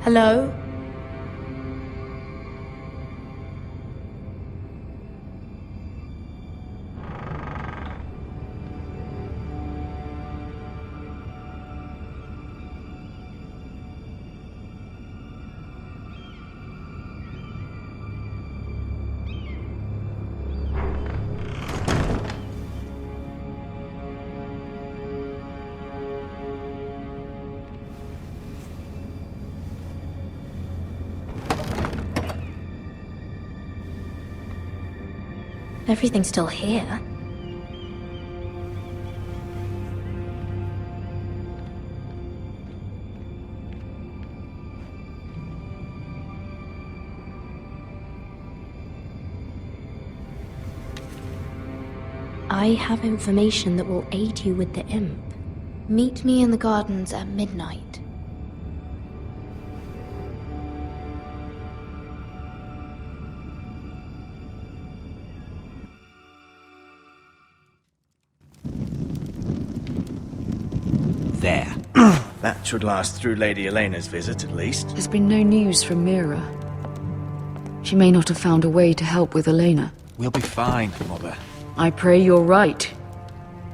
Hello? Everything's still here. I have information that will aid you with the imp. Meet me in the gardens at midnight. There. That should last through Lady Elena's visit, at least. There's been no news from Mira. She may not have found a way to help with Elena. We'll be fine, Mother. I pray you're right.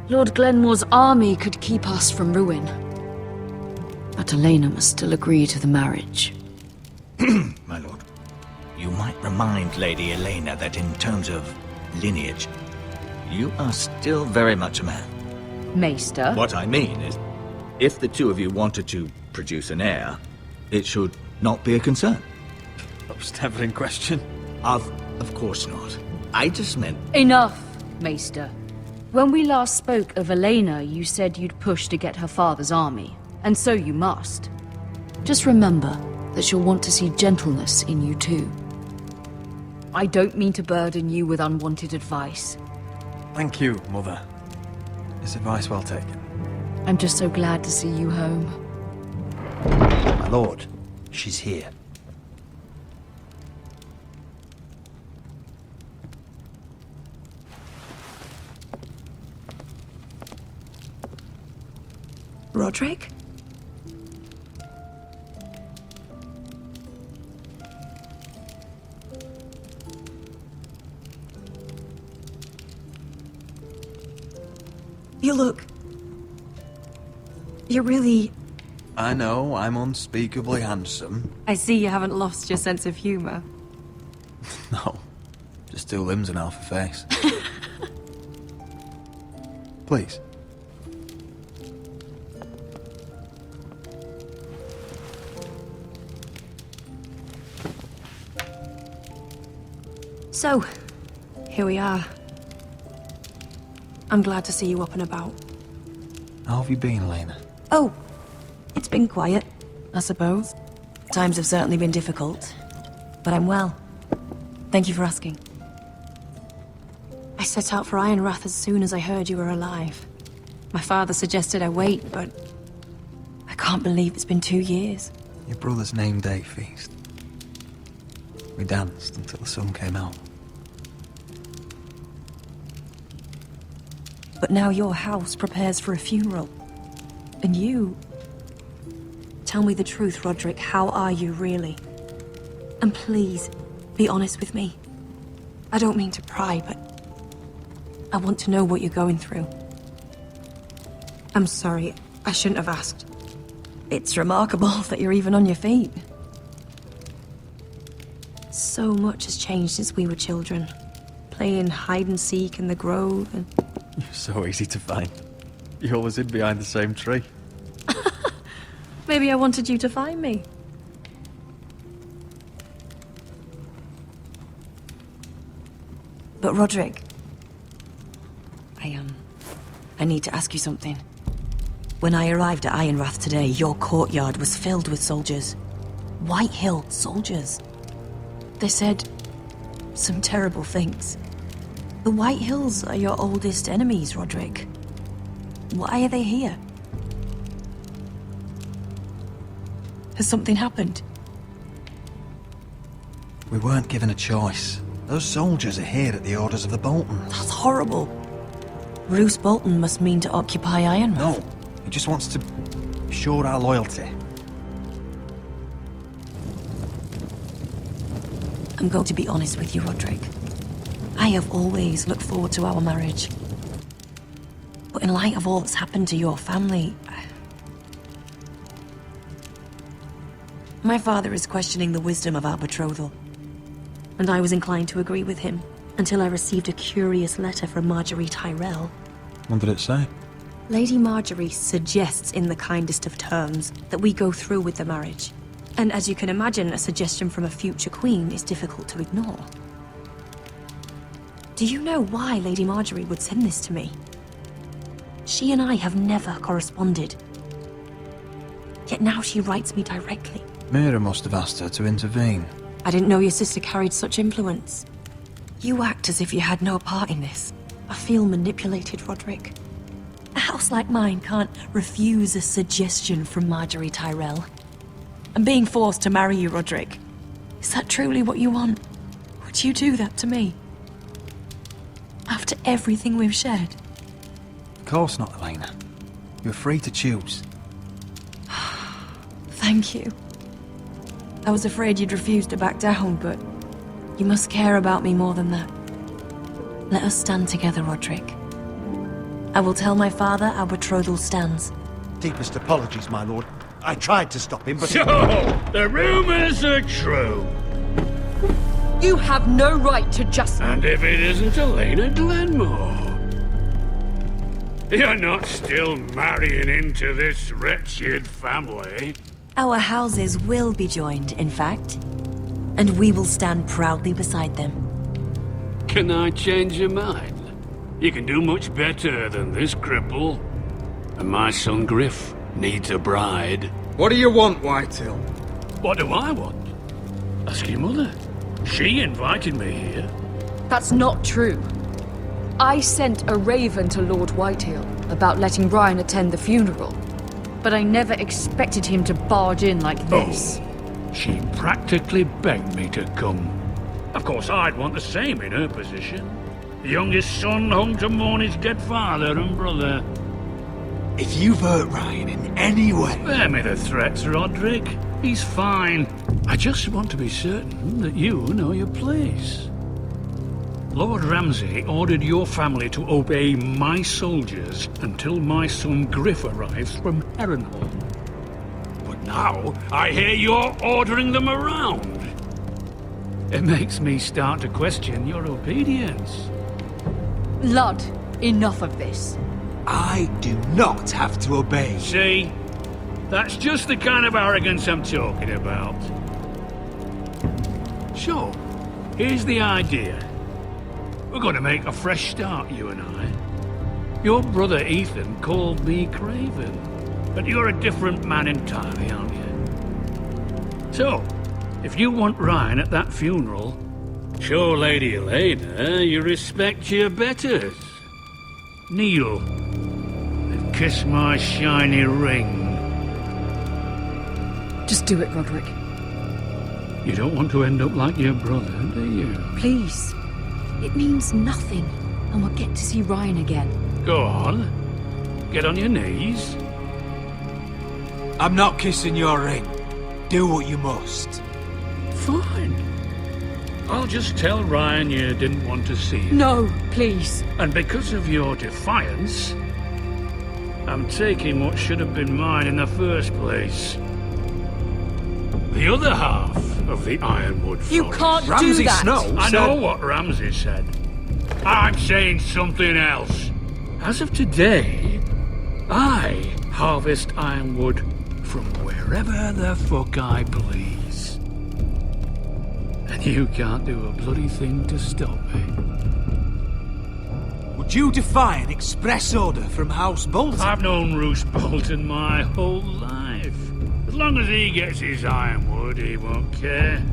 Lord Glenmore's army could keep us from ruin. But Elena must still agree to the marriage. My lord. You might remind Lady Elena that in terms of lineage, you are still very much a man. Maester? What I mean is, if the two of you wanted to produce an heir, it should not be a concern. That was never in question. Of course not. I just meant... Enough, Maester. When we last spoke of Elena, you said you'd push to get her father's army. And so you must. Just remember that she'll want to see gentleness in you too. I don't mean to burden you with unwanted advice. Thank you, Mother. It's advice well taken. I'm just so glad to see you home. My lord, she's here. Roderick? You look... You're really... I know, I'm unspeakably handsome. I see you haven't lost your sense of humor. No, just two limbs and half a face. Please. So, here we are. I'm glad to see you up and about. How have you been, Lena? Oh, it's been quiet, I suppose. Times have certainly been difficult, but I'm well. Thank you for asking. I set out for Ironrath as soon as I heard you were alive. My father suggested I wait, but I can't believe it's been 2 years. Your brother's name day feast. We danced until the sun came out. But now your house prepares for a funeral. And you... Tell me the truth, Roderick. How are you, really? And please, be honest with me. I don't mean to pry, but... I want to know what you're going through. I'm sorry, I shouldn't have asked. It's remarkable that you're even on your feet. So much has changed since we were children. Playing hide and seek in the grove and... You're so easy to find. You always hid behind the same tree. Maybe I wanted you to find me. But Roderick... I need to ask you something. When I arrived at Ironrath today, your courtyard was filled with soldiers. White Hill soldiers. They said some terrible things. The White Hills are your oldest enemies, Roderick. Why are they here? Has something happened? We weren't given a choice. Those soldiers are here at the orders of the Bolton. That's horrible. Roose Bolton must mean to occupy Ironrath. No, he just wants to assure our loyalty. I'm going to be honest with you, Roderick. I have always looked forward to our marriage. But in light of all that's happened to your family, my father is questioning the wisdom of our betrothal. And I was inclined to agree with him until I received a curious letter from Marjorie Tyrell. What did it say? Lady Marjorie suggests in the kindest of terms that we go through with the marriage. And as you can imagine, a suggestion from a future queen is difficult to ignore. Do you know why Lady Marjorie would send this to me? She and I have never corresponded. Yet now she writes me directly. Mira must have asked her to intervene. I didn't know your sister carried such influence. You act as if you had no part in this. I feel manipulated, Roderick. A house like mine can't refuse a suggestion from Marjorie Tyrell. I'm being forced to marry you, Roderick. Is that truly what you want? Would you do that to me? After everything we've shared? Of course not, Elena. You're free to choose. Thank you. I was afraid you'd refuse to back down, but you must care about me more than that. Let us stand together, Roderick. I will tell my father our betrothal stands. Deepest apologies, my lord. I tried to stop him, but... So, the rumors are true. You have no right to just... And if it isn't Elena Glenmore, you're not still marrying into this wretched family. Our houses will be joined, in fact. And we will stand proudly beside them. Can I change your mind? You can do much better than this cripple. And my son Griff needs a bride. What do you want, Whitetail? What do I want? Ask your mother. She invited me here. That's not true. I sent a raven to Lord Whitehill about letting Ryan attend the funeral. But I never expected him to barge in like this. Oh, she practically begged me to come. Of course, I'd want the same in her position. The youngest son home to mourn his dead father and brother. If you've hurt Ryan in any way... Spare me the threats, Roderick. He's fine. I just want to be certain that you know your place. Lord Ramsay ordered your family to obey my soldiers until my son Griff arrives from Harrenhal. But now, I hear you're ordering them around. It makes me start to question your obedience. Lud, enough of this. I do not have to obey. See? That's just the kind of arrogance I'm talking about. So, here's the idea. We're going to make a fresh start, you and I. Your brother Ethan called me Craven, but you're a different man entirely, aren't you? So, if you want Ryan at that funeral, show Lady Elena you respect your betters. Kneel and kiss my shiny ring. Just do it, Roderick. You don't want to end up like your brother, do you? Please. It means nothing, and we'll get to see Ryan again. Go on. Get on your knees. I'm not kissing your ring. Do what you must. Fine. I'll just tell Ryan you didn't want to see him. No, please. And because of your defiance, I'm taking what should have been mine in the first place. The other half of the Ironwood Forest. You can't do Ramsay that. Snow I said... know what Ramsay said. I'm saying something else. As of today, I harvest ironwood from wherever the fuck I please. And you can't do a bloody thing to stop me. Would you defy an express order from House Bolton? I've known Roose Bolton my whole life. As long as he gets his ironwood, he won't care.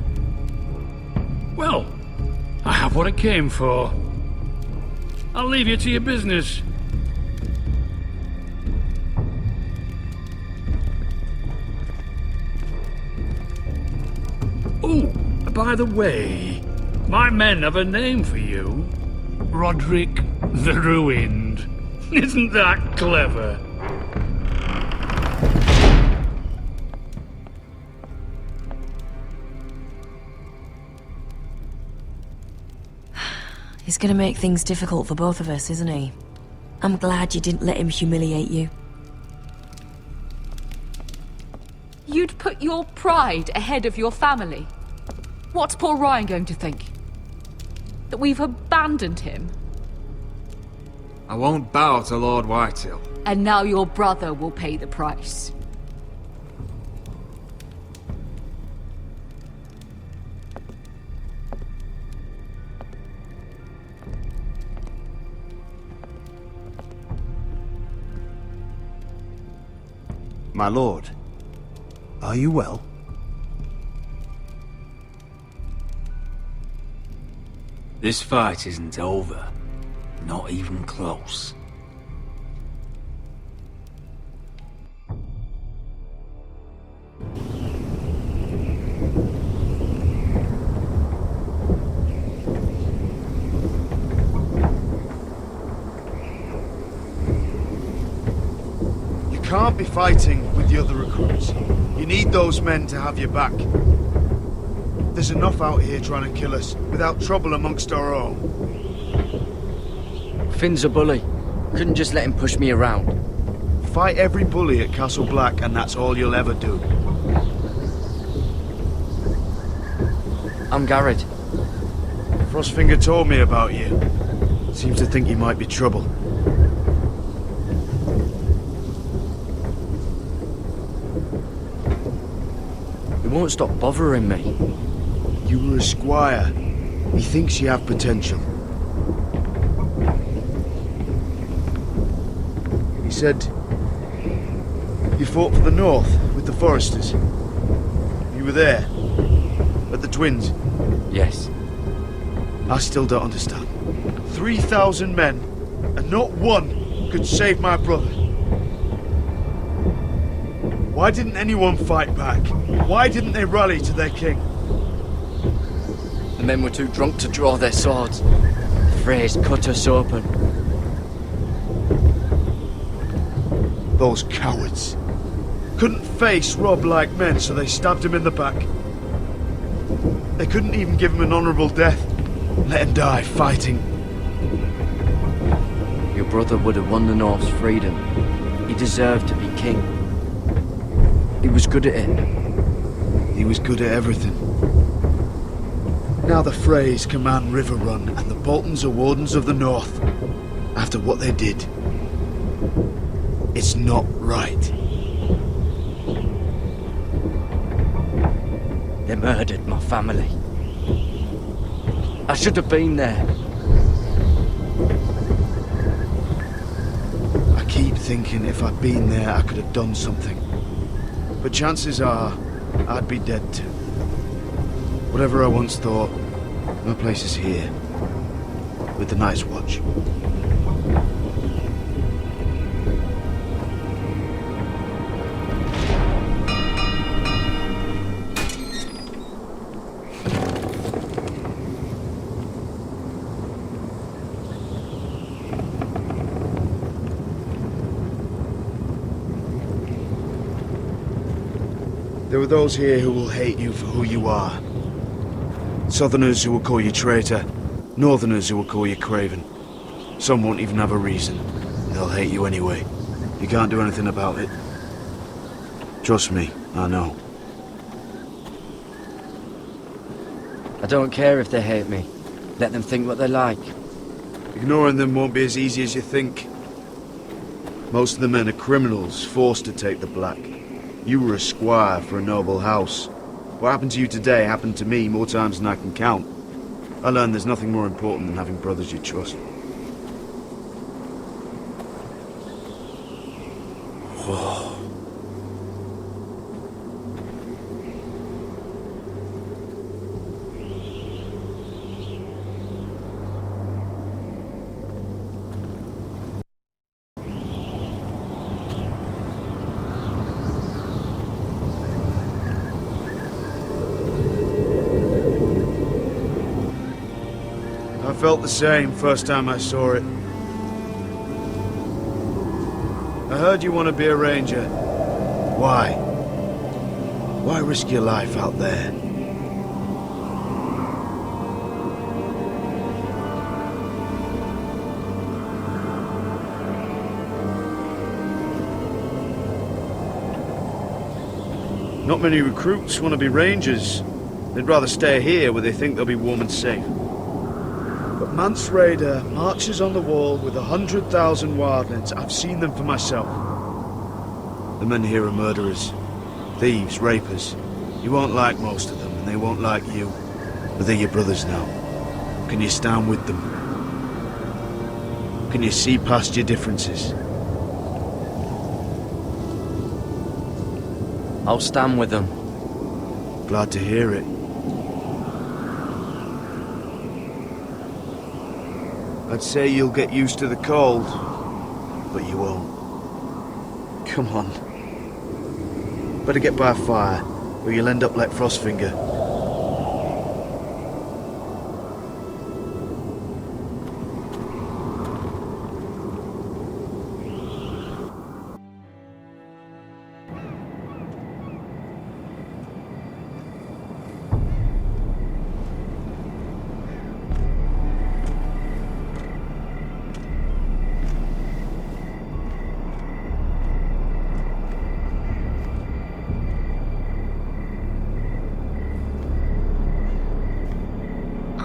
Well, I have what I came for. I'll leave you to your business. Oh, by the way, my men have a name for you. Roderick the Ruined. Isn't that clever? He's gonna make things difficult for both of us, isn't he? I'm glad you didn't let him humiliate you. You'd put your pride ahead of your family. What's poor Ryan going to think? That we've abandoned him? I won't bow to Lord Whitehill. And now your brother will pay the price. My lord, are you well? This fight isn't over. Not even close. You can't be fighting with the other recruits. You need those men to have your back. There's enough out here trying to kill us, without trouble amongst our own. Finn's a bully. Couldn't just let him push me around. Fight every bully at Castle Black, and that's all you'll ever do. I'm Garrett. Frostfinger told me about you. Seems to think you might be trouble. He won't stop bothering me. You were a squire. He thinks you have potential. He said you fought for the North with the Foresters. You were there, at the Twins. Yes. I still don't understand. 3,000 men, and not one could save my brother. Why didn't anyone fight back? Why didn't they rally to their king? The men were too drunk to draw their swords. Freys cut us open. Those cowards. Couldn't face Rob like men, so they stabbed him in the back. They couldn't even give him an honourable death. Let him die fighting. Your brother would have won the North's freedom. He deserved to be king. He was good at it. He was good at everything. Now the Freys command River Run, and the Boltons are Wardens of the North. After what they did. It's not right. They murdered my family. I should have been there. I keep thinking if I'd been there, I could have done something. But chances are, I'd be dead too. Whatever I once thought, my place is here. With the Night's Watch. There are those here who will hate you for who you are. Southerners who will call you traitor, Northerners who will call you craven. Some won't even have a reason. They'll hate you anyway. You can't do anything about it. Trust me, I know. I don't care if they hate me. Let them think what they like. Ignoring them won't be as easy as you think. Most of the men are criminals, forced to take the black. You were a squire for a noble house. What happened to you today happened to me more times than I can count. I learned there's nothing more important than having brothers you trust. I felt the same first time I saw it. I heard you want to be a ranger. Why? Why risk your life out there? Not many recruits want to be rangers. They'd rather stay here where they think they'll be warm and safe. But Mance Raider marches on the wall with 100,000 wildlings. I've seen them for myself. The men here are murderers, thieves, rapers. You won't like most of them, and they won't like you. But they're your brothers now. Can you stand with them? Can you see past your differences? I'll stand with them. Glad to hear it. I'd say you'll get used to the cold, but you won't. Come on. Better get by a fire, or you'll end up like Frostfinger.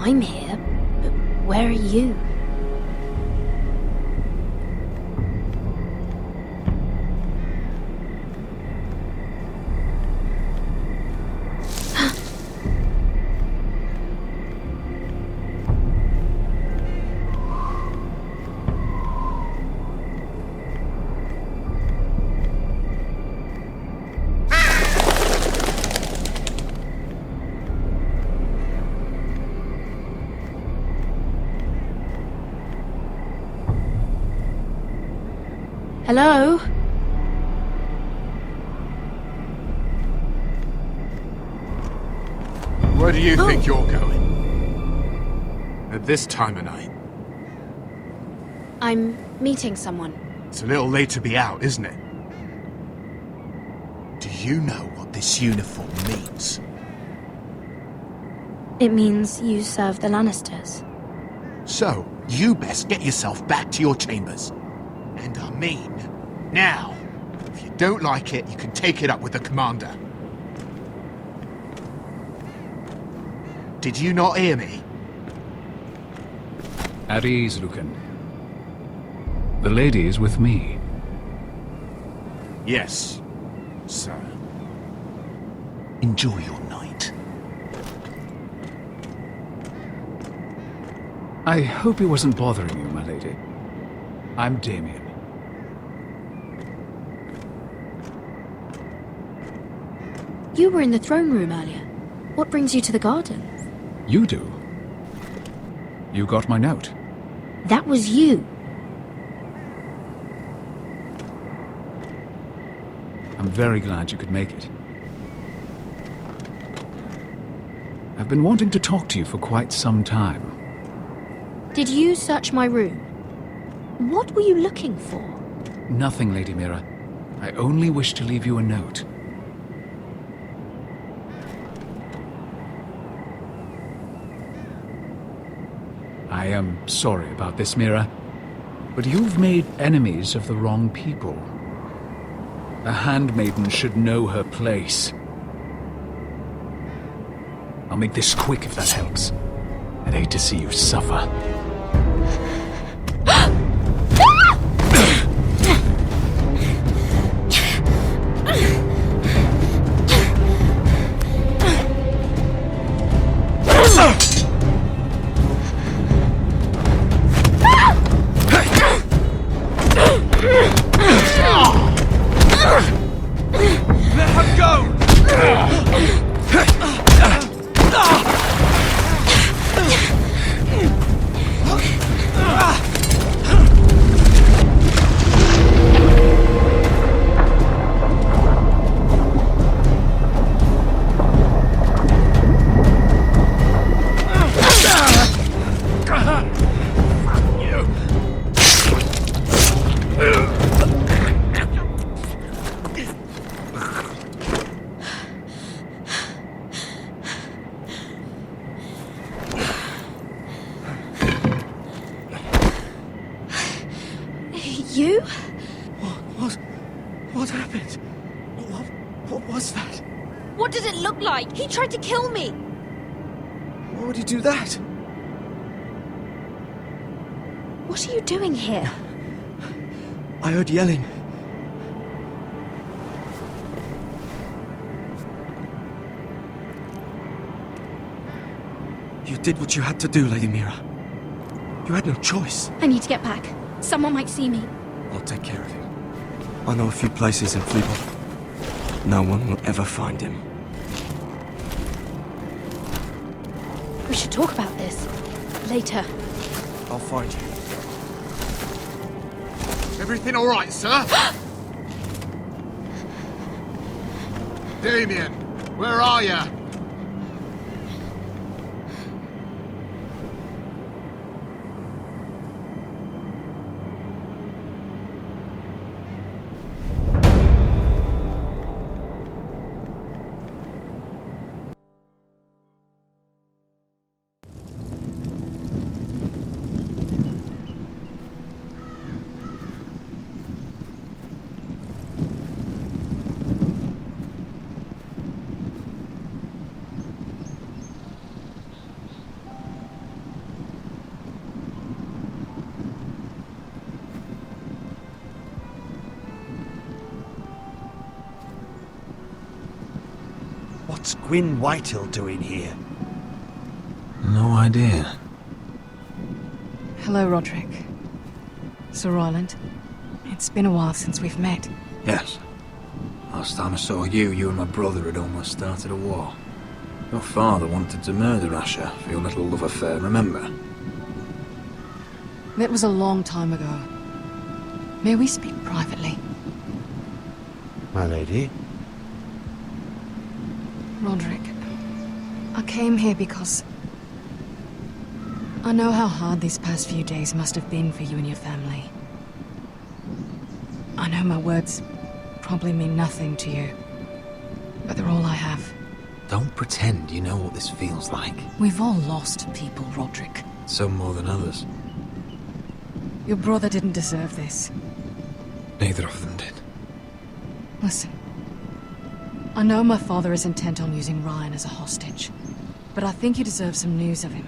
I'm here, but where are you? Hello? Where do you think you're going? At this time of night? I'm meeting someone. It's a little late to be out, isn't it? Do you know what this uniform means? It means you serve the Lannisters. So, you best get yourself back to your chambers. And I mean, now. If you don't like it, you can take it up with the commander. Did you not hear me? At ease, Lucan. The lady is with me. Yes, sir. Enjoy your night. I hope he wasn't bothering you, my lady. I'm Damien. You were in the throne room earlier. What brings you to the gardens? You do? You got my note. That was you. I'm very glad you could make it. I've been wanting to talk to you for quite some time. Did you search my room? What were you looking for? Nothing, Lady Mira. I only wish to leave you a note. I am sorry about this, Mira, but you've made enemies of the wrong people. A handmaiden should know her place. I'll make this quick if that helps. I'd hate to see you suffer. Let her go! You? What happened? What was that? What did it look like? He tried to kill me! Why would he do that? What are you doing here? I heard yelling. You did what you had to do, Lady Mira. You had no choice. I need to get back. Someone might see me. I'll take care of you. I know a few places in Fleetwood. No one will ever find him. We should talk about this. Later. I'll find you. Everything all right, sir? Damien, where are you? What's Gwyn Whitehill doing here? No idea. Hello, Roderick. Sir Roland. It's been a while since we've met. Yes. Last time I saw you, you and my brother had almost started a war. Your father wanted to murder Asher for your little love affair, remember? That was a long time ago. May we speak privately? My lady? Roderick, I came here because I know how hard these past few days must have been for you and your family. I know my words probably mean nothing to you, but they're all I have. Don't pretend you know what this feels like. We've all lost people, Roderick. Some more than others. Your brother didn't deserve this. Neither of them did. Listen. I know my father is intent on using Ryan as a hostage, but I think you deserve some news of him.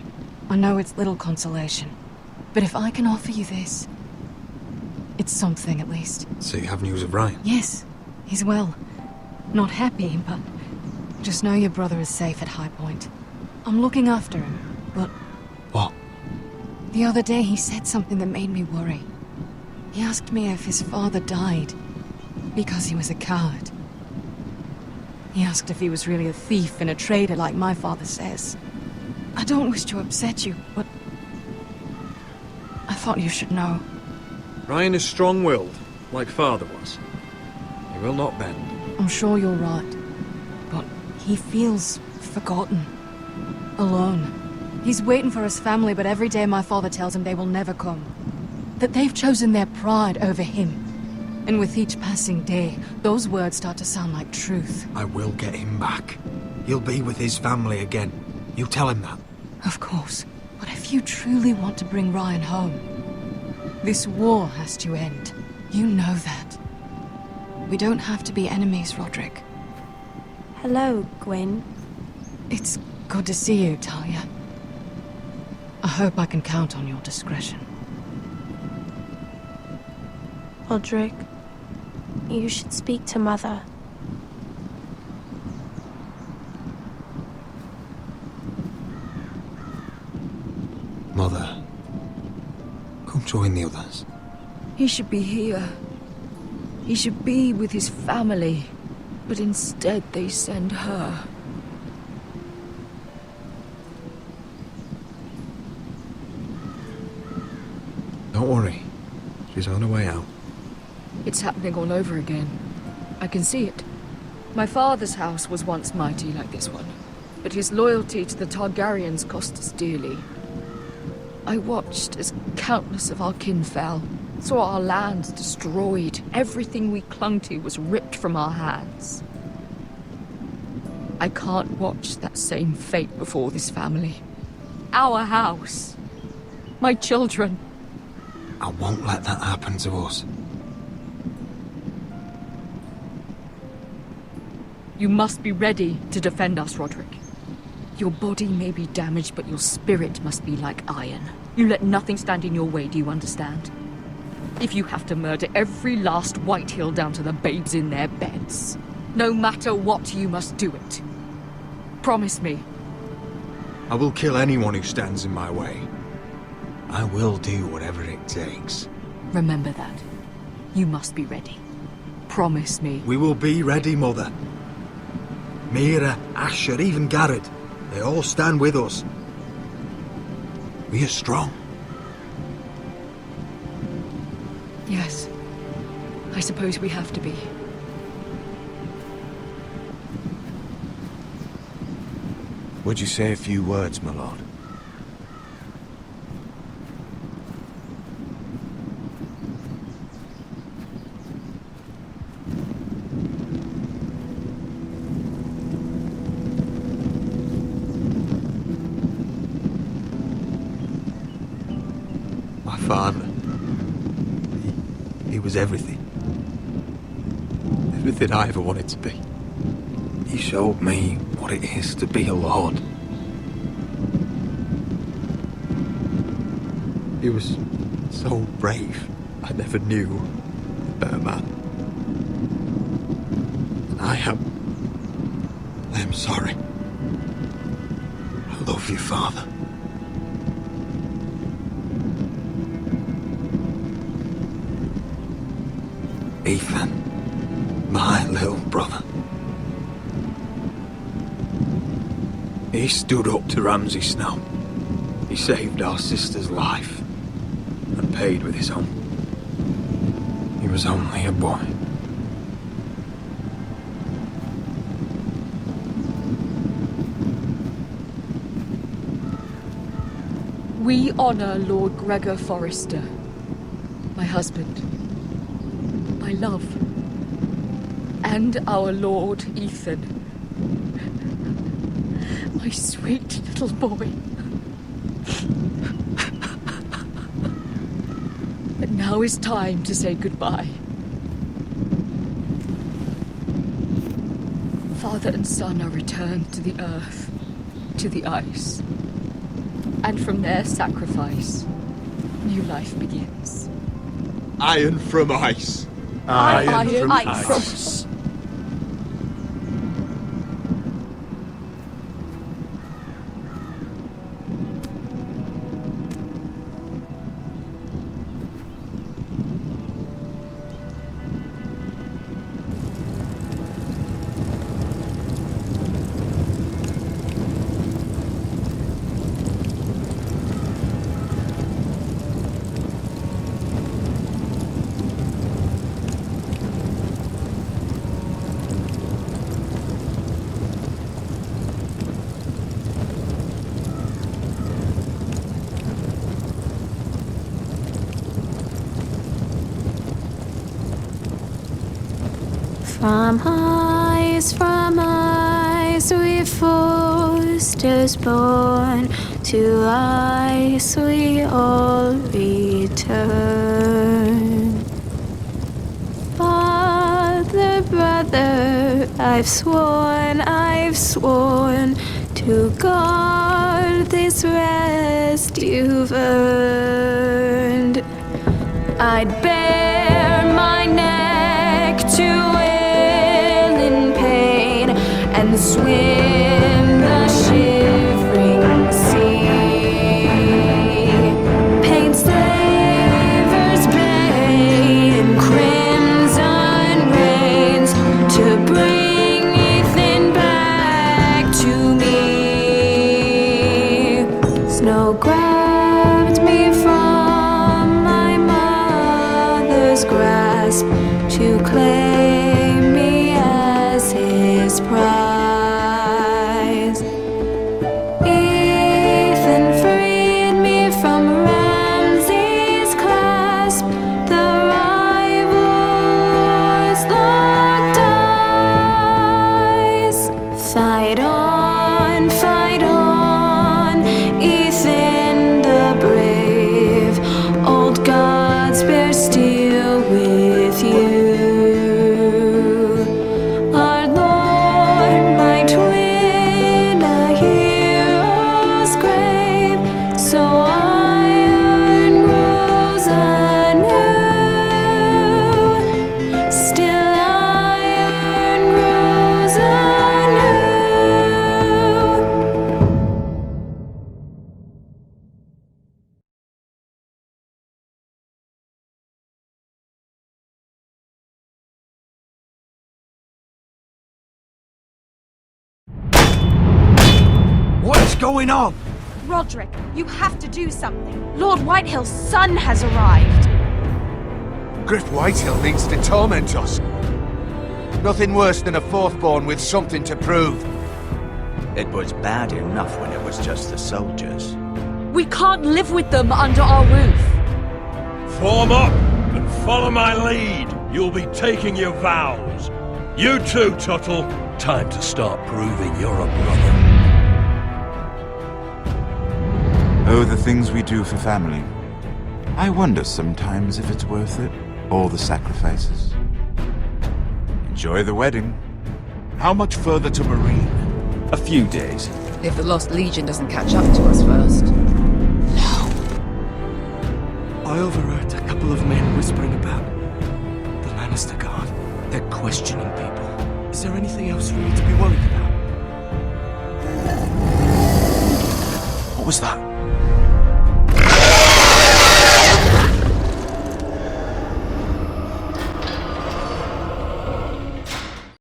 I know it's little consolation, but if I can offer you this, it's something at least. So you have news of Ryan? Yes, he's well. Not happy, but just know your brother is safe at High Point. I'm looking after him, but... What? The other day he said something that made me worry. He asked me if his father died because he was a coward. He asked if he was really a thief and a traitor like my father says. I don't wish to upset you, but I thought you should know. Ryan is strong-willed, like father was. He will not bend. I'm sure you're right, but he feels forgotten, alone. He's waiting for his family, but every day my father tells him they will never come. That they've chosen their pride over him. And with each passing day, those words start to sound like truth. I will get him back. He'll be with his family again. You tell him that. Of course. But if you truly want to bring Ryan home, this war has to end. You know that. We don't have to be enemies, Roderick. Hello, Gwyn. It's good to see you, Talia. I hope I can count on your discretion. Roderick, you should speak to Mother. Mother, come join the others. He should be here. He should be with his family. But instead they send her. Don't worry. She's on her way out. It's happening all over again. I can see it. My father's house was once mighty like this one, but his loyalty to the Targaryens cost us dearly. I watched as countless of our kin fell, saw our lands destroyed, everything we clung to was ripped from our hands. I can't watch that same fate before this family. Our house. My children. I won't let that happen to us. You must be ready to defend us, Roderick. Your body may be damaged, but your spirit must be like iron. You let nothing stand in your way, do you understand? If you have to murder every last Whitehill down to the babes in their beds, no matter what, you must do it. Promise me. I will kill anyone who stands in my way. I will do whatever it takes. Remember that. You must be ready. Promise me. We will be ready, Mother. Mira, Asher, even Garrett. They all stand with us. We are strong. Yes. I suppose we have to be. Would you say a few words, my lord? My father. He was everything. Everything I ever wanted to be. He showed me what it is to be a lord. He was so brave. I never knew a better man. And I am sorry. I love you, Father. Ethan, my little brother. He stood up to Ramsay Snow. He saved our sister's life and paid with his own. He was only a boy. We honor Lord Gregor Forrester, my husband, my love, and our Lord Ethan, my sweet little boy. But now is time to say goodbye. Father and son are returned to the earth, to the ice. And from their sacrifice, new life begins. Iron from ice. Iron from ice. ice. From ice we foresters born, to ice we all return. Father, brother, I've sworn to guard this rest you've earned. I'd bare my neck to and swim the shivering sea. Paint slavers bay in crimson rains to bring Ethan back to me. Snow grabbed me from my mother's grasp to claim me as his pride. going on? Roderick, you have to do something. Lord Whitehill's son has arrived. Griff Whitehill means to torment us. Nothing worse than a fourthborn with something to prove. It was bad enough when it was just the soldiers. We can't live with them under our roof. Form up and follow my lead. You'll be taking your vows. You too, Tuttle. Time to start proving you're a brother. Oh, the things we do for family. I wonder sometimes if it's worth it. All the sacrifices. Enjoy the wedding. How much further to Marine? A few days. If the Lost Legion doesn't catch up to us first. I overheard a couple of men whispering about the Lannister Guard. They're questioning people. Is there anything else we need to be worried about?